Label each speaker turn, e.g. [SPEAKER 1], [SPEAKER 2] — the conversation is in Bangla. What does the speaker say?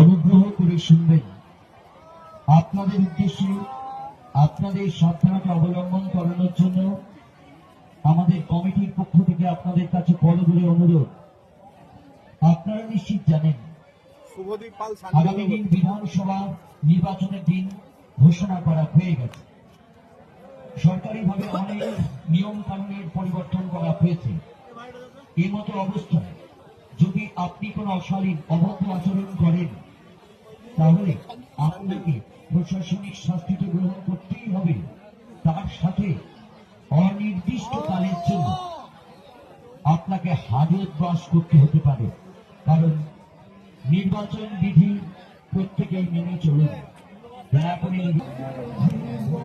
[SPEAKER 1] অনুগ্রহ করে শুনবেন, আপনাদের উদ্দেশ্যে আপনাদের সাবধানতা অবলম্বন করানোর জন্য আমাদের কমিটির পক্ষ থেকে আপনাদের কাছে করজোড়ে অনুরোধ। আপনারা নিশ্চিত জানেন আগামী দিন বিধানসভা নির্বাচনের দিন ঘোষণা করা হয়ে গেছে। সরকারিভাবে অনেক নিয়ম কানুনের পরিবর্তন করা হয়েছে। এই মতো অবস্থায় যদি আপনি কোনো অশালীন অভদ্র আচরণ করেন, তাহলে আপনাকে প্রশাসনিক শাস্তি তো গ্রহণ করতেই হবে, তার সাথে অনির্দিষ্টকালের জন্য আপনাকে হাজতবাস করতে হতে পারে। কারণ নির্বাচন বিধি প্রত্যেকেই মেনে চলুন। দয়া করে